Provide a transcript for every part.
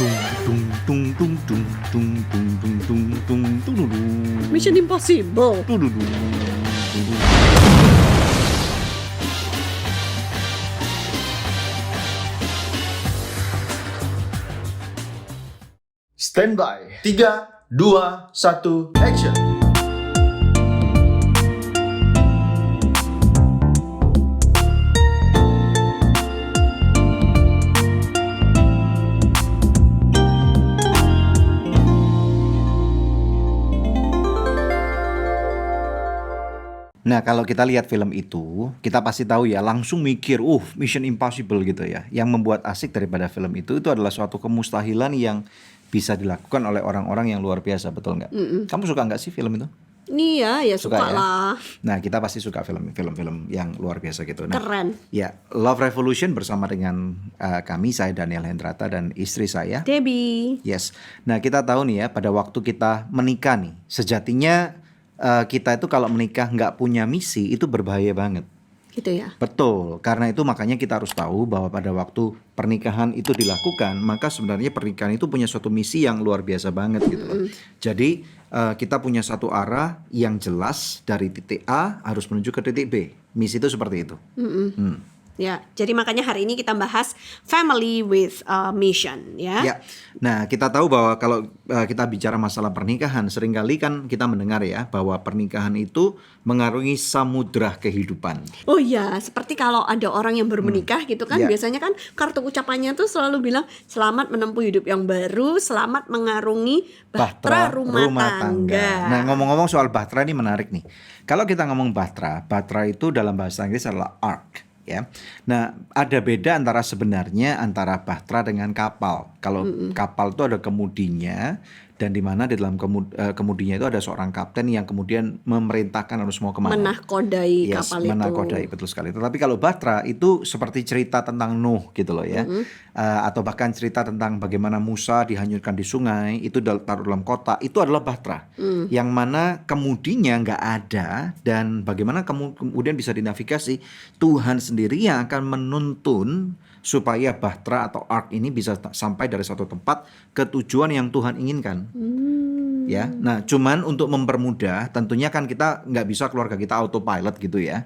Tung tung tung tung tung tung tung tung tung tung tung tung. Mission Impossible. Tung tung tung tung tung. Standby. 3, 2, 1, action. Nah, kalau kita lihat film itu, kita pasti tahu ya, langsung mikir, Mission Impossible gitu ya. Yang membuat asik daripada film itu adalah suatu kemustahilan yang bisa dilakukan oleh orang-orang yang luar biasa, betul nggak? Kamu suka nggak sih film itu? Iya, ya suka ya? lah. Nah, kita pasti suka film-film yang luar biasa gitu. Nah, Keren. ya, Love Revolution bersama dengan kami, saya Daniel Hendrata dan istri saya. Debbie. Yes. Nah, kita tahu nih ya, pada waktu kita menikah nih, sejatinya kita itu kalau menikah nggak punya misi itu berbahaya banget. Gitu ya. Betul, karena itu makanya kita harus tahu bahwa pada waktu pernikahan itu dilakukan, maka sebenarnya pernikahan itu punya suatu misi yang luar biasa banget gitu loh. Jadi kita punya satu arah yang jelas dari titik A harus menuju ke titik B. Misi itu seperti itu. Ya, jadi makanya hari ini kita bahas family with mission ya. Ya, nah kita tahu bahwa kalau kita bicara masalah pernikahan, seringkali kan kita mendengar ya bahwa pernikahan itu mengarungi samudra kehidupan. Oh ya, seperti kalau ada orang yang baru menikah gitu kan, Ya. biasanya kan kartu ucapannya tuh selalu bilang selamat menempuh hidup yang baru, selamat mengarungi bahtera rumah tangga. Nah, ngomong-ngomong soal bahtera ini menarik nih. Kalau kita ngomong bahtera itu dalam bahasa Inggris adalah ark. Ya, nah ada beda sebenarnya antara bahtera dengan kapal. Kalau kapal itu ada kemudinya, dan di mana di dalam kemudinya itu ada seorang kapten yang kemudian memerintahkan harus mau kemana. Menahkodai Yes, kapal itu. menakodai, betul sekali. Tetapi kalau bahtera itu seperti cerita tentang Nuh gitu loh ya. Atau bahkan cerita tentang bagaimana Musa dihanyutkan di sungai, itu taruh dalam kota, itu adalah bahtera. Yang mana kemudinya nggak ada, dan bagaimana kemudian bisa dinavigasi, Tuhan sendiri yang akan menuntun supaya bahtera atau ark ini bisa sampai dari satu tempat ke tujuan yang Tuhan inginkan. Ya, nah cuman untuk mempermudah, tentunya kan kita nggak bisa keluarga kita autopilot gitu ya.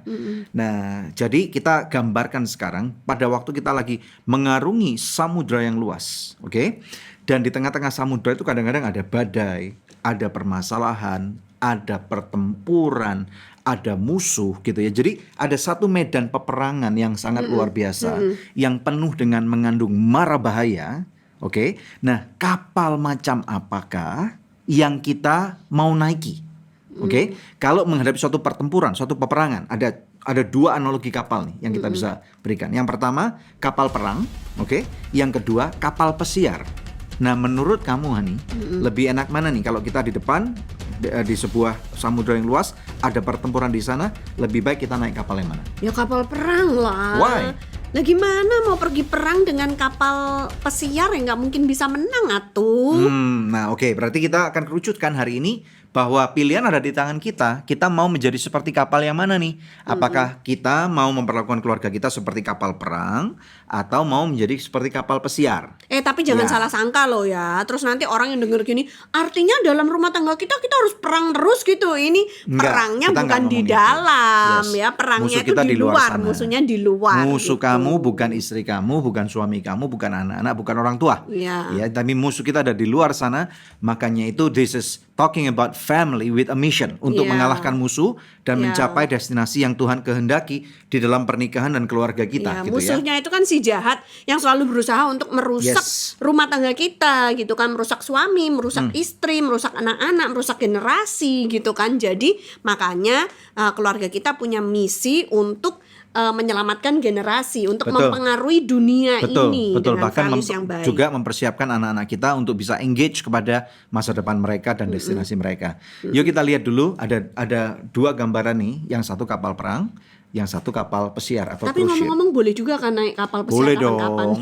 Nah, jadi kita gambarkan sekarang pada waktu kita lagi mengarungi samudra yang luas, oke? Dan di tengah-tengah samudra itu kadang-kadang ada badai, ada permasalahan, ada pertempuran, ada musuh gitu ya. Jadi ada satu medan peperangan yang sangat luar biasa, yang penuh dengan mengandung mara bahaya, oke? Nah, kapal macam apakah yang kita mau naiki? Oke, kalau menghadapi suatu pertempuran, suatu peperangan, ada dua analogi kapal nih yang kita bisa berikan. Yang pertama, kapal perang, oke? Yang kedua, kapal pesiar. Nah, menurut kamu Hani, lebih enak mana nih kalau kita di depan di sebuah samudra yang luas, ada pertempuran di sana, lebih baik kita naik kapal yang mana? Ya kapal perang lah. Why? Nah gimana mau pergi perang dengan kapal pesiar yang nggak mungkin bisa menang atuh. Nah oke, berarti kita akan kerucutkan hari ini bahwa pilihan ada di tangan kita. Kita mau menjadi seperti kapal yang mana nih? Apakah kita mau memperlakukan keluarga kita seperti kapal perang, atau mau menjadi seperti kapal pesiar? Tapi jangan Ya. salah sangka loh ya. Terus nanti orang yang denger gini, artinya dalam rumah tangga kita harus perang terus gitu. Ini Enggak, perangnya kita bukan enggak di ngomong gitu. dalam Yes. ya. Perangnya Musuh itu kita di luar, sana. musuhnya di luar. Musuh gitu. kamu bukan istri kamu, bukan suami kamu, bukan anak-anak, bukan orang tua. Iya. Ya, tapi musuh kita ada di luar sana. Makanya itu this is talking about family with a mission, untuk Iya. mengalahkan musuh dan Iya. mencapai destinasi yang Tuhan kehendaki di dalam pernikahan dan keluarga kita Ya, gitu ya. musuhnya itu kan si jahat yang selalu berusaha untuk merusak Yes. rumah tangga kita gitu kan, merusak suami, merusak istri, merusak anak-anak, merusak generasi gitu kan. Jadi makanya keluarga kita punya misi untuk menyelamatkan generasi, untuk Betul. mempengaruhi dunia Betul, ini betul. dengan Bahkan values yang baik. juga mempersiapkan anak-anak kita untuk bisa engage kepada masa depan mereka dan destinasi mereka. Yuk kita lihat dulu, ada dua gambaran nih, yang satu kapal perang, yang satu kapal pesiar atau Tapi cruise ship. ngomong-ngomong boleh juga kan naik kapal pesiar Boleh kapan-kapan. dong.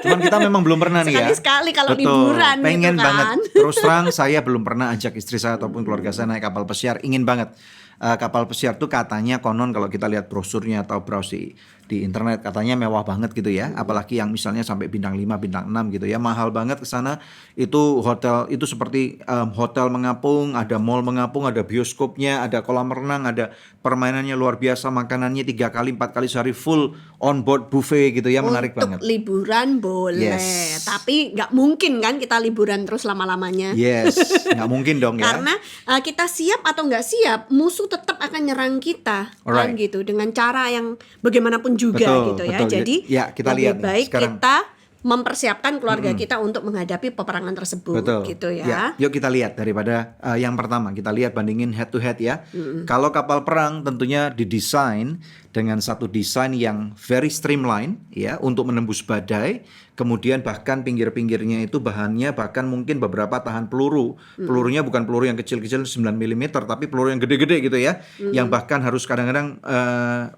Cuman kita memang belum pernah nih ya. Sekali-sekali kalau Betul. liburan gitu Pengen kan. banget. Terus terang saya belum pernah ajak istri saya ataupun keluarga saya naik kapal pesiar. Ingin banget. Kapal pesiar tuh katanya konon kalau kita lihat brosurnya atau browse di di internet katanya mewah banget gitu ya. Apalagi yang misalnya sampai bintang 5, bintang 6 gitu ya. Mahal banget ke sana. Itu hotel itu seperti hotel mengapung, ada mall mengapung, ada bioskopnya, ada kolam renang, ada permainannya luar biasa, makanannya 3 kali 4 kali sehari full on board buffet gitu ya, menarik Untuk banget. liburan boleh, Yes. tapi nggak mungkin kan kita liburan terus lama-lamanya. Yes, nggak mungkin dong ya. Karena kita siap atau nggak siap, musuh tetap akan nyerang kita, kan Alright. gitu, dengan cara yang bagaimanapun juga Betul, gitu ya. betul. Jadi Ya, kita lebih lihat nih, baik sekarang. kita mempersiapkan keluarga kita untuk menghadapi peperangan tersebut, Betul. gitu ya. Yuk kita lihat daripada yang pertama, kita lihat bandingin head to head ya. Kalau kapal perang tentunya didesain dengan satu desain yang very streamline ya untuk menembus badai. Kemudian bahkan pinggir-pinggirnya itu bahannya bahkan mungkin beberapa tahan peluru. Pelurunya bukan peluru yang kecil-kecil 9 mm tapi peluru yang gede-gede gitu ya. Yang bahkan harus kadang-kadang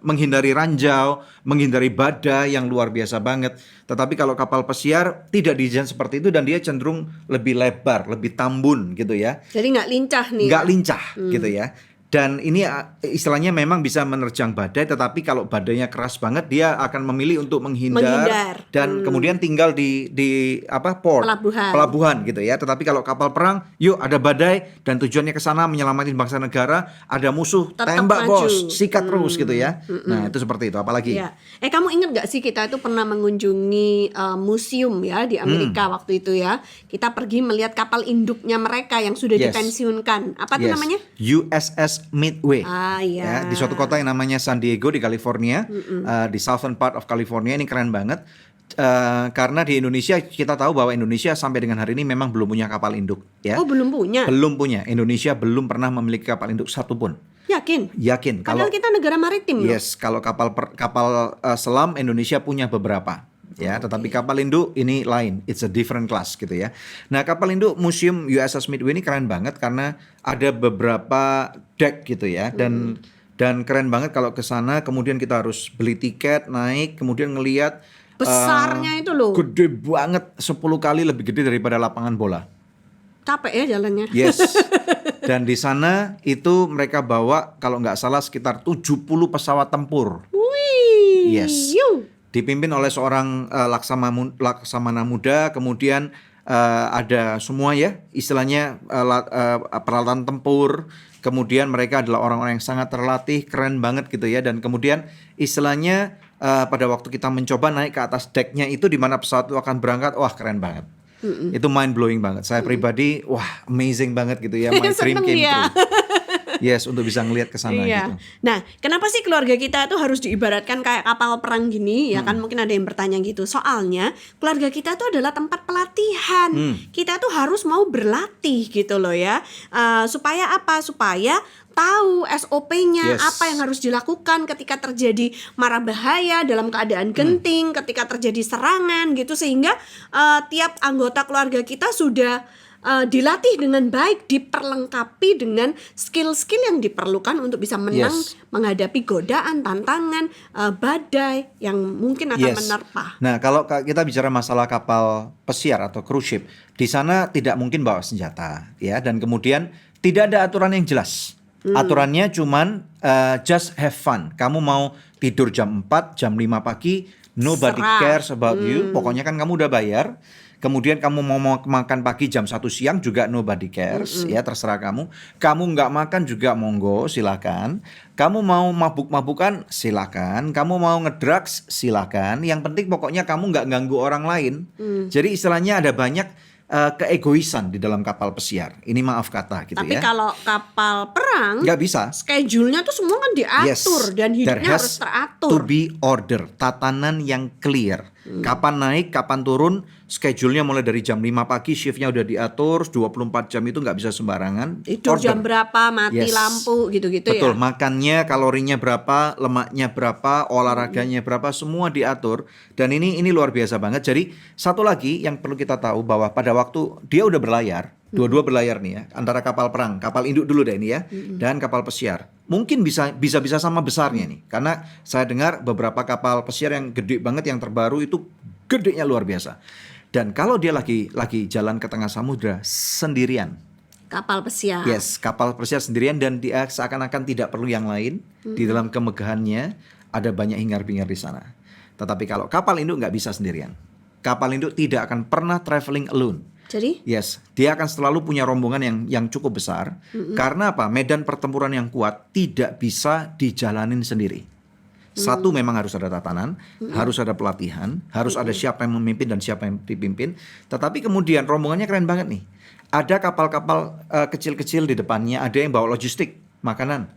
menghindari ranjau, menghindari badai yang luar biasa banget. Tetapi kalau kapal pesiar tidak didesain seperti itu dan dia cenderung lebih lebar, lebih tambun gitu ya. Jadi nggak lincah nih. Nggak lincah gitu ya. Dan ini istilahnya memang bisa menerjang badai, tetapi kalau badainya keras banget dia akan memilih untuk menghindar. Dan kemudian tinggal di port, pelabuhan gitu ya. Tetapi kalau kapal perang, yuk ada badai dan tujuannya ke sana menyelamatin bangsa negara, ada musuh, Tetap tembak maju. bos, sikat terus gitu ya. Nah itu seperti itu. Apalagi Ya. Kamu ingat gak sih kita itu pernah mengunjungi museum ya di Amerika waktu itu ya. Kita pergi melihat kapal induknya mereka yang sudah Yes. dipensiunkan. Apa tuh Yes. namanya? USS Midway. Iya. Di suatu kota yang namanya San Diego di California, di southern part of California. Ini keren banget. Karena di Indonesia kita tahu bahwa Indonesia sampai dengan hari ini memang belum punya kapal induk ya. Oh, belum punya. Belum punya. Indonesia belum pernah memiliki kapal induk satupun. Yakin? Yakin Padahal kita negara maritim loh. Yes, kalau kapal selam Indonesia punya beberapa. Ya, tetapi kapal induk ini lain, it's a different class gitu ya. Nah, kapal induk Museum USS Midway ini keren banget karena ada beberapa deck gitu ya, dan keren banget kalau ke sana. Kemudian kita harus beli tiket, naik, kemudian ngelihat Besarnya itu loh. gede banget, 10 kali lebih gede daripada lapangan bola. Capek ya jalannya. Yes. Dan di sana itu mereka bawa kalau nggak salah sekitar 70 pesawat tempur. Wih. Yes. Yuh. Dipimpin oleh seorang laksamana muda, kemudian ada semua ya istilahnya peralatan tempur, kemudian mereka adalah orang-orang yang sangat terlatih, keren banget gitu ya. Dan kemudian istilahnya pada waktu kita mencoba naik ke atas decknya itu di mana pesawat itu akan berangkat, wah keren banget. Itu mind blowing banget. Saya pribadi wah amazing banget gitu ya, my dream Seneng came dia. true. Yes, untuk bisa ngelihat ke sana Iya. gitu. Nah, kenapa sih keluarga kita itu harus diibaratkan kayak kapal perang gini? Ya kan mungkin ada yang bertanya gitu. Soalnya keluarga kita itu adalah tempat pelatihan. Kita tuh harus mau berlatih gitu loh ya. Supaya apa? Supaya tahu SOP-nya, Yes. apa yang harus dilakukan ketika terjadi mara bahaya dalam keadaan genting, ketika terjadi serangan gitu, sehingga tiap anggota keluarga kita sudah dilatih dengan baik, diperlengkapi dengan skill-skill yang diperlukan untuk bisa menang Yes. menghadapi godaan, tantangan, badai yang mungkin akan Yes. menerpa. Nah, kalau kita bicara masalah kapal pesiar atau cruise ship, di sana tidak mungkin bawa senjata, ya. Dan kemudian tidak ada aturan yang jelas. Aturannya cuman just have fun. Kamu mau tidur jam 4, jam 5 pagi, nobody Serah. cares about you. Pokoknya kan kamu udah bayar. Kemudian kamu mau makan pagi jam 1 siang juga nobody cares, ya terserah kamu. Kamu nggak makan juga monggo, silakan. Kamu mau mabuk-mabukan, silakan. Kamu mau ngedrugs, silakan. Yang penting pokoknya kamu nggak ganggu orang lain. Jadi istilahnya ada banyak keegoisan di dalam kapal pesiar. Ini maaf kata gitu Tapi ya. kalau kapal perang, Nggak bisa. schedule-nya tuh semua kan diatur dan there hidupnya harus has teratur. to be order, tatanan yang clear. Kapan naik, kapan turun, schedule-nya mulai dari jam 5 pagi, shift-nya udah diatur, 24 jam itu nggak bisa sembarangan. Tidur Order. jam berapa, mati Yes. lampu gitu-gitu Betul, ya. makannya kalorinya berapa, lemaknya berapa, olahraganya berapa, semua diatur. Dan ini luar biasa banget. Jadi satu lagi yang perlu kita tahu bahwa pada waktu dia udah berlayar, dua-dua berlayar nih ya, antara kapal perang, kapal induk dulu deh ini ya, dan kapal pesiar. Mungkin bisa sama besarnya nih, karena saya dengar beberapa kapal pesiar yang gede banget yang terbaru itu gedenya luar biasa. Dan kalau dia lagi jalan ke tengah samudra sendirian. Kapal pesiar. Yes, kapal pesiar sendirian dan dia seakan-akan tidak perlu yang lain di dalam kemegahannya. ada banyak hingar-bingar di sana. Tetapi kalau kapal induk nggak bisa sendirian. Kapal induk tidak akan pernah traveling alone. Jadi Yes, dia akan selalu punya rombongan yang cukup besar. Karena apa? Medan pertempuran yang kuat tidak bisa dijalanin sendiri. Satu, memang harus ada tatanan, harus ada pelatihan, harus ada siapa yang memimpin dan siapa yang dipimpin. Tetapi kemudian rombongannya keren banget nih. Ada kapal-kapal kecil-kecil di depannya, ada yang bawa logistik, makanan.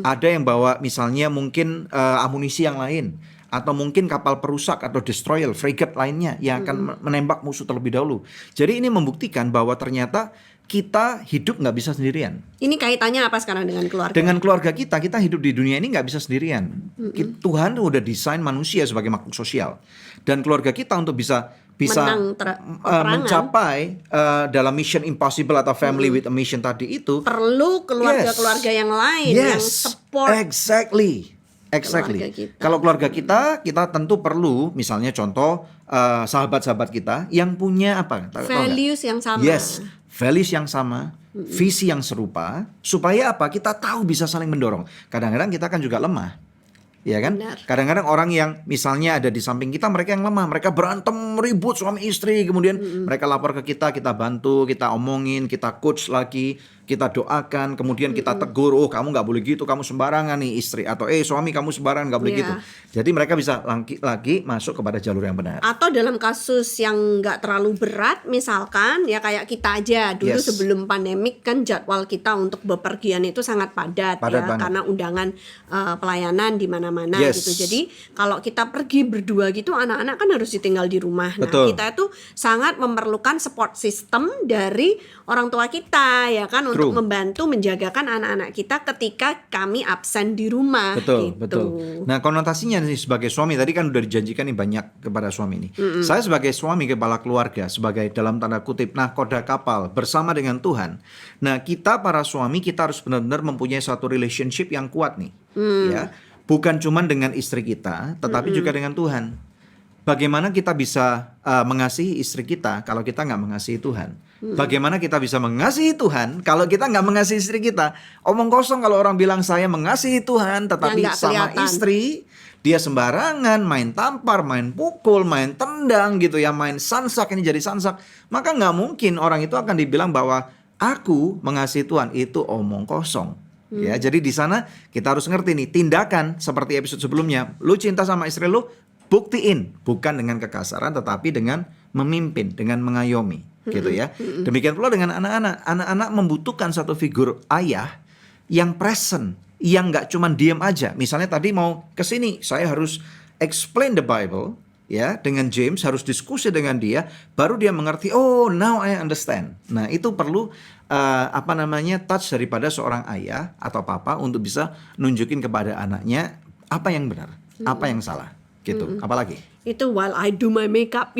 Ada yang bawa misalnya mungkin amunisi yang lain. Atau mungkin kapal perusak atau destroyer, frigate lainnya yang akan menembak musuh terlebih dahulu. Jadi ini membuktikan bahwa ternyata kita hidup nggak bisa sendirian. ini kaitannya apa sekarang dengan keluarga? Dengan keluarga kita hidup di dunia ini nggak bisa sendirian. Tuhan udah desain manusia sebagai makhluk sosial. Dan keluarga kita untuk bisa Menang peperangan. mencapai dalam mission impossible atau family with a mission tadi itu. Perlu keluarga-keluarga yang lain yang support. Exactly. Keluarga kita. Kalau keluarga kita tentu perlu, misalnya contoh sahabat-sahabat kita yang punya apa? Tahu nggak? Values yang sama. Yes, values yang sama, visi yang serupa, supaya apa? Kita tahu bisa saling mendorong. Kadang-kadang kita kan juga lemah. Ya kan? Benar. Kadang-kadang orang yang misalnya ada di samping kita, mereka yang lemah, mereka berantem, ribut suami istri, kemudian mereka lapor ke kita bantu, kita omongin, kita coach lagi, kita doakan, kemudian kita tegur, oh kamu nggak boleh gitu, kamu sembarangan nih istri, atau suami kamu sembarangan nggak boleh Iya. gitu. Jadi mereka bisa lagi masuk kepada jalur yang benar. Atau dalam kasus yang nggak terlalu berat, misalkan ya kayak kita aja dulu Yes. sebelum pandemik kan jadwal kita untuk bepergian itu sangat padat Padat ya banget. karena undangan pelayanan di mana-mana Yes. gitu. Jadi kalau kita pergi berdua gitu, anak-anak kan harus ditinggal di rumah. Nah, Betul. kita itu sangat memerlukan support system dari orang tua kita ya kan untuk True. membantu menjagakan anak-anak kita ketika kami absen di rumah. Betul, gitu. betul. Nah, konotasinya nih sebagai suami tadi kan udah dijanjikan nih banyak kepada suami nih. Saya sebagai suami, kepala keluarga, sebagai dalam tanda kutip nahkoda kapal bersama dengan Tuhan. Nah, kita para suami kita harus benar-benar mempunyai satu relationship yang kuat nih, ya. Bukan cuma dengan istri kita, tetapi juga dengan Tuhan. Bagaimana kita bisa mengasihi istri kita kalau kita nggak mengasihi Tuhan? Bagaimana kita bisa mengasihi Tuhan kalau kita nggak mengasihi istri kita? Omong kosong kalau orang bilang saya mengasihi Tuhan, tetapi Yang nggak sama kelihatan. istri dia sembarangan, main tampar, main pukul, main tendang gitu ya, main sansak, ini jadi sansak. Maka nggak mungkin orang itu akan dibilang bahwa aku mengasihi Tuhan, itu omong kosong. Ya, jadi di sana kita harus ngerti nih tindakan seperti episode sebelumnya. Lu cinta sama istri lu, buktiin bukan dengan kekasaran tetapi dengan memimpin, dengan mengayomi, gitu ya. Demikian pula dengan anak-anak. Anak-anak membutuhkan satu figur ayah yang present, yang nggak cuman diem aja. Misalnya tadi mau ke sini, saya harus explain the Bible, ya, dengan James, harus diskusi dengan dia, baru dia mengerti. Oh, now I understand. Nah, itu perlu touch daripada seorang ayah atau papa untuk bisa nunjukin kepada anaknya apa yang benar, apa yang salah, gitu. Apalagi? Itu while I do my makeup.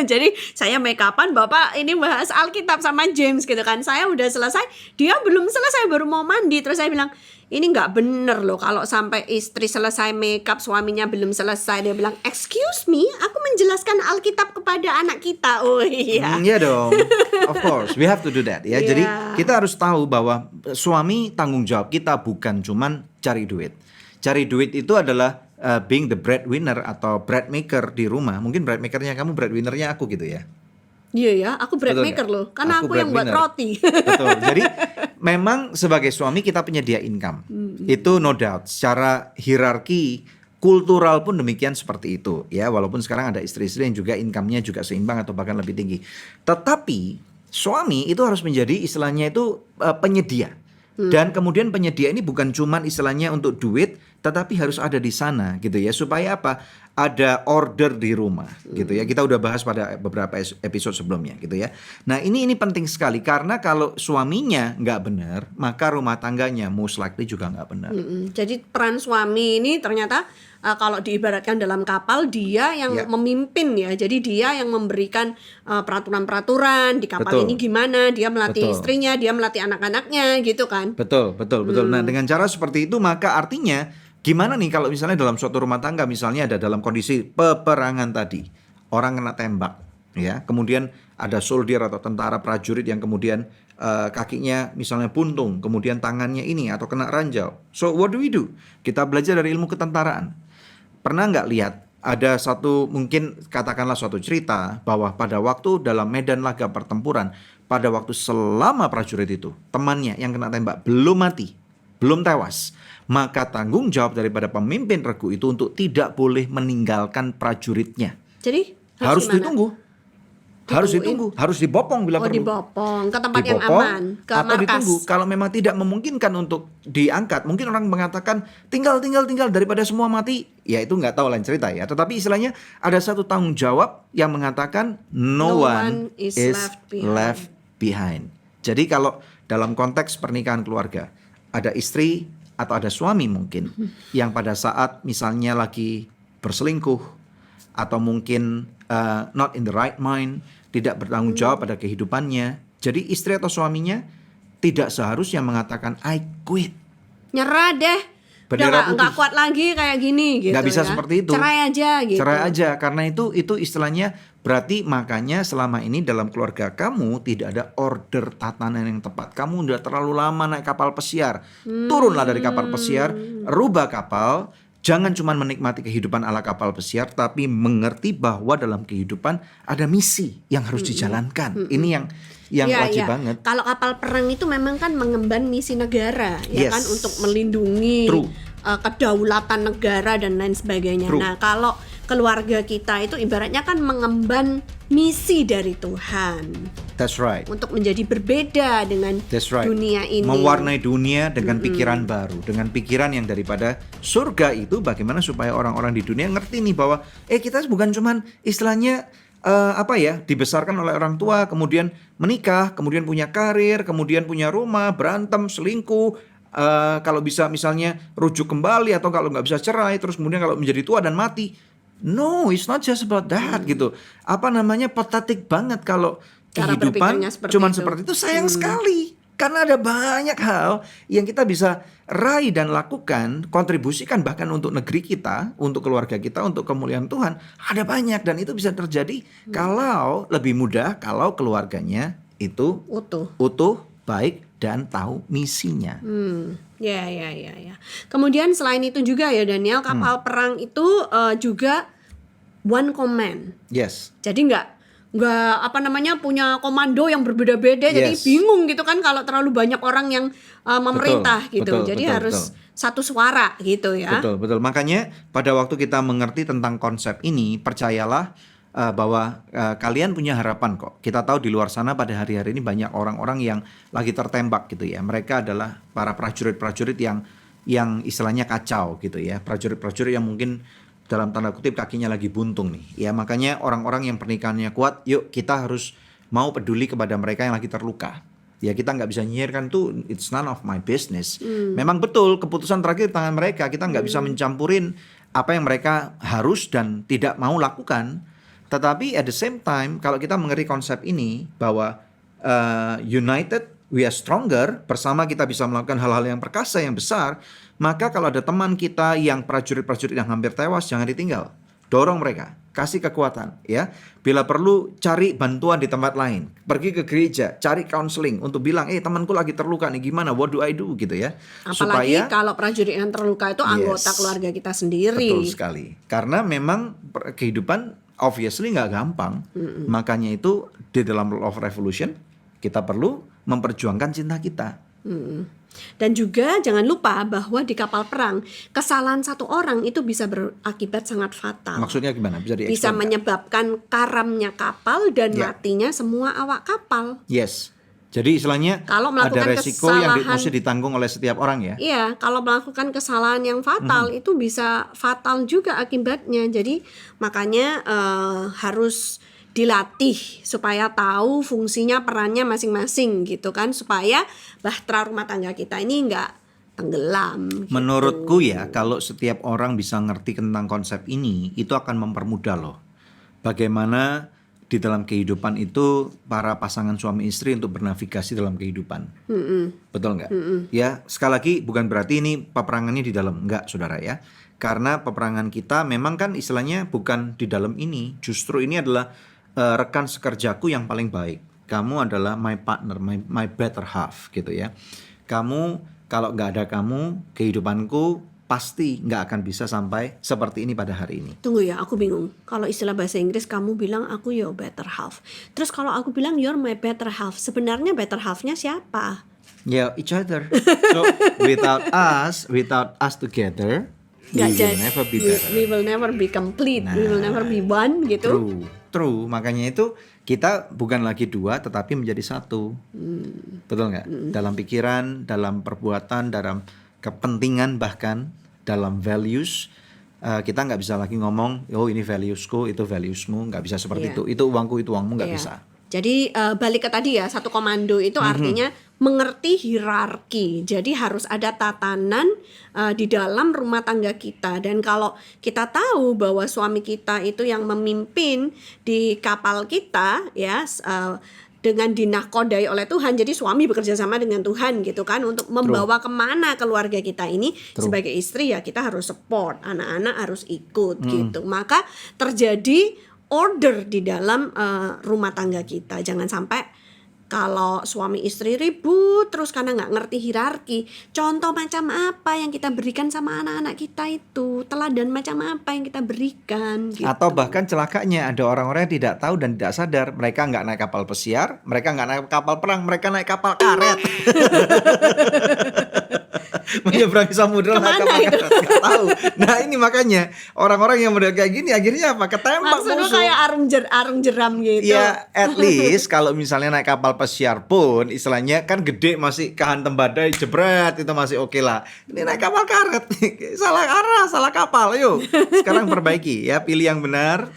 Jadi saya make upan, Bapak ini bahas Alkitab sama James gitu kan. Saya udah selesai, dia belum selesai, baru mau mandi. Terus saya bilang, ini nggak bener loh kalau sampai istri selesai makeup, suaminya belum selesai. Dia bilang, excuse me, aku menjelaskan Alkitab kepada anak kita. Oh iya. Iya dong, of course, we have to do that ya. Iya. Jadi kita harus tahu bahwa suami tanggung jawab kita bukan cuman cari duit. Cari duit itu adalah being the breadwinner atau bread maker di rumah. Mungkin bread makernya kamu, breadwinnernya aku gitu ya. Iya ya, aku bread Betul maker nggak? loh. Karena aku yang buat breadwinner. roti. Betul. Jadi memang sebagai suami kita penyedia income. Itu no doubt. Secara hierarki kultural pun demikian seperti itu ya. Walaupun sekarang ada istri-istri yang juga income-nya juga seimbang atau bahkan lebih tinggi. Tetapi suami itu harus menjadi istilahnya itu penyedia. Dan kemudian penyedia ini bukan cuman istilahnya untuk duit, tetapi harus ada di sana gitu ya, supaya apa? Ada order di rumah gitu ya. Kita udah bahas pada beberapa episode sebelumnya gitu ya. Nah, ini penting sekali karena kalau suaminya nggak benar, maka rumah tangganya most likely juga nggak benar. Jadi peran suami ini ternyata kalau diibaratkan dalam kapal, dia yang Ya. memimpin ya. Jadi dia yang memberikan peraturan-peraturan di kapal Betul. ini gimana, dia melatih Betul. istrinya, dia melatih anak-anaknya gitu kan. Betul. Nah, dengan cara seperti itu maka artinya gimana nih kalau misalnya dalam suatu rumah tangga misalnya ada dalam kondisi peperangan tadi, orang kena tembak, ya. Kemudian ada soldier atau tentara prajurit yang kemudian kakinya misalnya buntung, kemudian tangannya ini atau kena ranjau. So what do we do? Kita belajar dari ilmu ketentaraan. Pernah nggak lihat ada satu, mungkin katakanlah suatu cerita bahwa pada waktu dalam medan laga pertempuran, pada waktu selama prajurit itu temannya yang kena tembak belum mati, belum tewas, maka tanggung jawab daripada pemimpin regu itu untuk tidak boleh meninggalkan prajuritnya. Jadi Harus gimana? ditunggu. Harus ditunggu, harus dibopong bila perlu. Dibopong ke tempat yang Dibopong aman, ke atau markas. ditunggu. Kalau memang tidak memungkinkan untuk diangkat, mungkin orang mengatakan tinggal daripada semua mati. Ya itu nggak tahu, lain cerita ya. Tetapi istilahnya ada satu tanggung jawab yang mengatakan no one is left behind. Jadi kalau dalam konteks pernikahan keluarga, ada istri atau ada suami mungkin yang pada saat misalnya lagi berselingkuh atau mungkin not in the right mind, tidak bertanggung jawab pada kehidupannya. Jadi istri atau suaminya tidak seharusnya mengatakan I quit. Nyerah deh. Bendera Udah nggak putih. kuat lagi kayak gini gitu. Nggak bisa ya. seperti itu. Cerai aja gitu. Cerai aja, karena itu istilahnya berarti makanya selama ini dalam keluarga kamu tidak ada order tatanan yang tepat. Kamu udah terlalu lama naik kapal pesiar. Turunlah dari kapal pesiar, rubah kapal. Jangan cuma menikmati kehidupan ala kapal pesiar, tapi mengerti bahwa dalam kehidupan ada misi yang harus dijalankan. Ini yang Iya, wajib iya. banget. Kalau kapal perang itu memang kan mengemban misi negara, ya Yes. kan, untuk melindungi True. kedaulatan negara dan lain sebagainya. True. Nah, kalau keluarga kita itu ibaratnya kan mengemban misi dari Tuhan That's right. untuk menjadi berbeda dengan That's right. dunia ini. Mewarnai dunia dengan pikiran baru, dengan pikiran yang daripada surga itu, bagaimana supaya orang-orang di dunia ngerti nih bahwa kita bukan cuman istilahnya dibesarkan oleh orang tua, kemudian menikah, kemudian punya karir, kemudian punya rumah, berantem, selingkuh, kalau bisa misalnya rujuk kembali, atau kalau nggak bisa cerai, terus kemudian kalau menjadi tua dan mati. No, it's not just about that gitu. Patetik banget kalau Cara kehidupan berpikirnya seperti cuman itu. seperti itu. Sayang sekali. Karena ada banyak hal yang kita bisa raih dan lakukan, kontribusikan bahkan untuk negeri kita, untuk keluarga kita, untuk kemuliaan Tuhan. Ada banyak, dan itu bisa terjadi kalau lebih mudah kalau keluarganya itu utuh, baik, dan tahu misinya. Ya. Kemudian selain itu juga ya Daniel, kapal perang itu juga one command. Yes. Jadi nggak punya komando yang berbeda-beda. Jadi Yes. bingung gitu kan kalau terlalu banyak orang yang memerintah gitu. betul, Jadi betul, harus satu suara gitu ya. Betul. Makanya pada waktu kita mengerti tentang konsep ini, percayalah bahwa kalian punya harapan kok. Kita tahu di luar sana pada hari-hari ini banyak orang-orang yang lagi tertembak gitu ya. Mereka adalah para prajurit-prajurit yang istilahnya kacau gitu ya. Prajurit-prajurit yang mungkin dalam tanda kutip kakinya lagi buntung nih. Ya makanya orang-orang yang pernikahannya kuat, yuk kita harus mau peduli kepada mereka yang lagi terluka. Ya kita nggak bisa nyinyirkan tuh, it's none of my business. Memang betul keputusan terakhir di tangan mereka. Kita nggak bisa mencampurin apa yang mereka harus dan tidak mau lakukan. Tetapi at the same time, kalau kita mengerti konsep ini bahwa united we are stronger, bersama kita bisa melakukan hal-hal yang perkasa, yang besar, maka kalau ada teman kita yang prajurit-prajurit yang hampir tewas, jangan ditinggal. Dorong mereka, kasih kekuatan ya. Bila perlu cari bantuan di tempat lain, pergi ke gereja, cari counseling untuk bilang, temanku lagi terluka nih, gimana, what do I do gitu ya. Apalagi kalau prajurit yang terluka itu anggota keluarga kita sendiri. Betul sekali. Karena memang kehidupan obviously nggak gampang. Makanya itu di dalam Love Revolution kita perlu memperjuangkan cinta kita. Dan juga jangan lupa bahwa di kapal perang kesalahan satu orang itu bisa berakibat sangat fatal. Maksudnya gimana? Bisa menyebabkan karamnya kapal dan matinya semua awak kapal. Yes. Jadi istilahnya kalau ada resiko yang mesti ditanggung oleh setiap orang ya. Iya, kalau melakukan kesalahan yang fatal itu bisa fatal juga akibatnya. Jadi makanya harus dilatih supaya tahu fungsinya, perannya masing-masing gitu kan, supaya bahtera rumah tangga kita ini nggak tenggelam gitu. Menurutku ya, kalau setiap orang bisa ngerti tentang konsep ini, itu akan mempermudah loh bagaimana di dalam kehidupan itu para pasangan suami istri untuk bernavigasi dalam kehidupan. Betul nggak? Ya, sekali lagi bukan berarti ini peperangannya di dalam, enggak saudara ya. Karena peperangan kita memang kan istilahnya bukan di dalam ini, justru ini adalah rekan sekerjaku yang paling baik. Kamu adalah my partner, my better half gitu ya. Kamu, kalau nggak ada kamu, kehidupanku pasti nggak akan bisa sampai seperti ini pada hari ini. Tunggu ya, aku bingung. Kalau istilah bahasa Inggris kamu bilang aku your better half. Terus kalau aku bilang you're my better half, sebenarnya better half-nya siapa? Ya, each other. So without us together, we Nggak will jadi, never be we better. will never be complete, we will never be one gitu. True. Makanya itu kita bukan lagi dua, tetapi menjadi satu. Betul nggak? Dalam pikiran, dalam perbuatan, dalam kepentingan, bahkan dalam values, kita nggak bisa lagi ngomong, oh ini valuesku, itu valuesmu, nggak bisa seperti Iya. itu uangku, itu uangmu, nggak Iya. bisa. Jadi balik ke tadi ya, satu komando itu artinya mengerti hierarki. Jadi harus ada tatanan di dalam rumah tangga kita. Dan kalau kita tahu bahwa suami kita itu yang memimpin di kapal kita ya, dengan dinahkodai oleh Tuhan. Jadi suami bekerja sama dengan Tuhan gitu kan, untuk membawa kemana keluarga kita ini. Sebagai istri ya kita harus support, anak-anak harus ikut gitu. Maka terjadi order di dalam rumah tangga kita. Jangan sampai kalau suami istri ribut terus karena nggak ngerti hierarki. Contoh macam apa yang kita berikan sama anak-anak kita itu, teladan macam apa yang kita berikan gitu. Atau bahkan celakanya ada orang-orang yang tidak tahu dan tidak sadar, mereka nggak naik kapal pesiar, mereka nggak naik kapal perang, mereka naik kapal karet. Menyeberangi samudra naik kapal itu? karet, nggak tahu. Nah ini makanya orang-orang yang model kayak gini akhirnya apa? Ketembak Maksudnya musuh. kayak arung jeram gitu. Ya at least kalau misalnya naik kapal pesiar pun istilahnya kan gede, masih kehantem badai jebret, itu masih oke lah. Ini naik kapal karet, salah arah, salah kapal. Yuk sekarang perbaiki ya, pilih yang benar.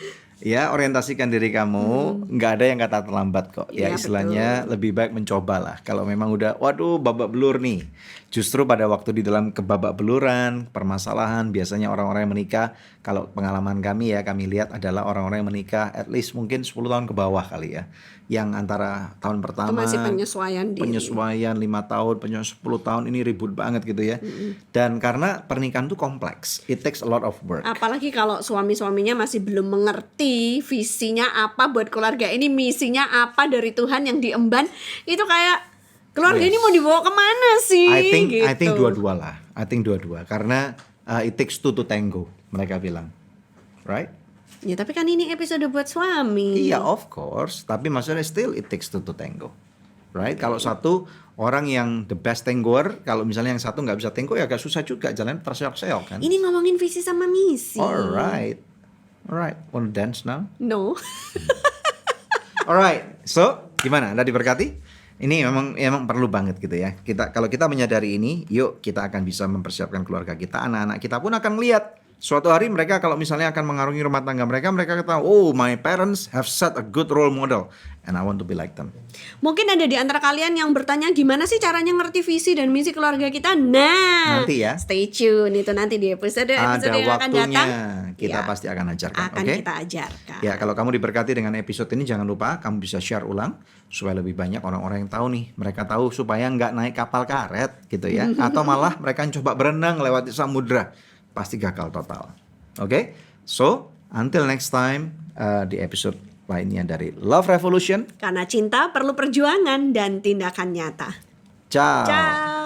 Ya, orientasikan diri kamu, nggak ada yang kata terlambat kok. Ya Iya, istilahnya lebih baik mencoba lah. Kalau memang udah, waduh babak belur nih. Justru pada waktu di dalam kebabak beluran, permasalahan, biasanya orang-orang yang menikah, kalau pengalaman kami ya, kami lihat adalah orang-orang yang menikah at least mungkin 10 tahun ke bawah kali ya. Yang antara tahun pertama, Itu masih penyesuaian diri. penyesuaian 5 tahun, 10 tahun, ini ribut banget gitu ya. Dan karena pernikahan itu kompleks, it takes a lot of work. Apalagi kalau suami-suaminya masih belum mengerti visinya apa buat keluarga ini, misinya apa dari Tuhan yang diemban, itu kayak keluarga ini mau dibawa kemana sih? I think dua-dua lah. I think dua-dua karena it takes two to tango, mereka bilang. Right? Ya tapi kan ini episode buat suami. Iya, of course, tapi maksudnya still it takes two to tango. Right? Kalau satu orang yang the best tangoer, kalau misalnya yang satu nggak bisa tango ya agak susah juga, jalan terseok-seok kan. Ini ngomongin visi sama misi. Alright. Wanna dance now? No. Alright. So, gimana? Anda diberkati? Ini memang perlu banget gitu ya. Kalau kita menyadari ini, yuk kita akan bisa mempersiapkan keluarga kita, anak-anak kita pun akan melihat suatu hari mereka kalau misalnya akan mengarungi rumah tangga mereka ketahui, oh my parents have set a good role model and I want to be like them. Mungkin ada di antara kalian yang bertanya gimana sih caranya ngerti visi dan misi keluarga kita. Nah, Nanti ya. stay tune, itu nanti di episode Ada yang akan waktunya datang. kita Ya, pasti akan ajarkan. akan Oke? kita ajarkan. Ya, kalau kamu diberkati dengan episode ini, jangan lupa kamu bisa share ulang supaya lebih banyak orang-orang yang tahu nih. Mereka tahu supaya nggak naik kapal karet gitu ya, atau malah mereka coba berenang lewati samudra, pasti gagal total. Oke? So, until next time di episode lainnya dari Love Revolution. Karena cinta perlu perjuangan dan tindakan nyata. Ciao. Ciao.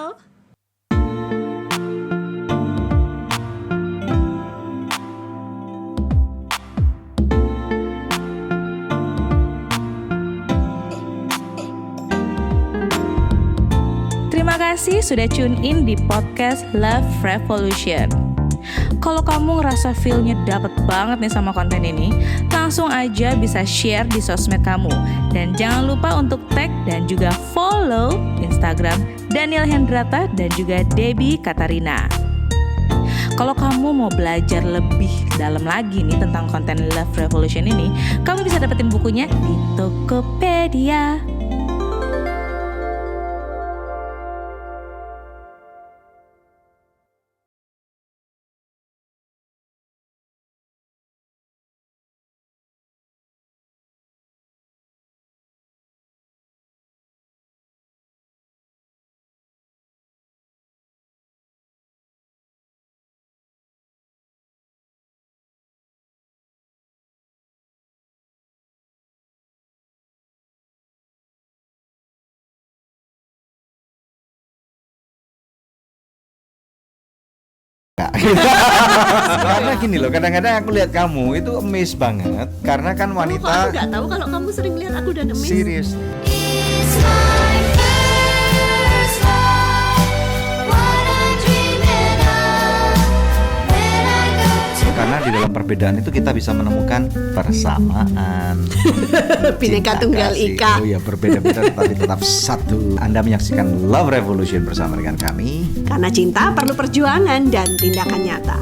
Terima kasih sudah tune in di podcast Love Revolution. Kalau kamu ngerasa feel-nya dapet banget nih sama konten ini, langsung aja bisa share di sosmed kamu. Dan jangan lupa untuk tag dan juga follow Instagram Daniel Hendrata dan juga Debbie Katarina. Kalau kamu mau belajar lebih dalam lagi nih tentang konten Love Revolution ini, kamu bisa dapetin bukunya di Tokopedia. Karena gini loh, kadang-kadang aku lihat kamu itu amazed banget karena kan Kok aku wanita nggak tahu kalau kamu sering lihat aku dan amazed? serius. It's my first love, what I'm dreaming of. When I go to Karena di dalam perbedaan itu kita bisa menemukan persamaan. Bineka Cinta Tunggal kasih. Ika. Oh ya, berbeda-beda tetapi tetap satu. Anda menyaksikan Love Revolution bersama dengan kami. Karena cinta perlu perjuangan dan tindakan nyata.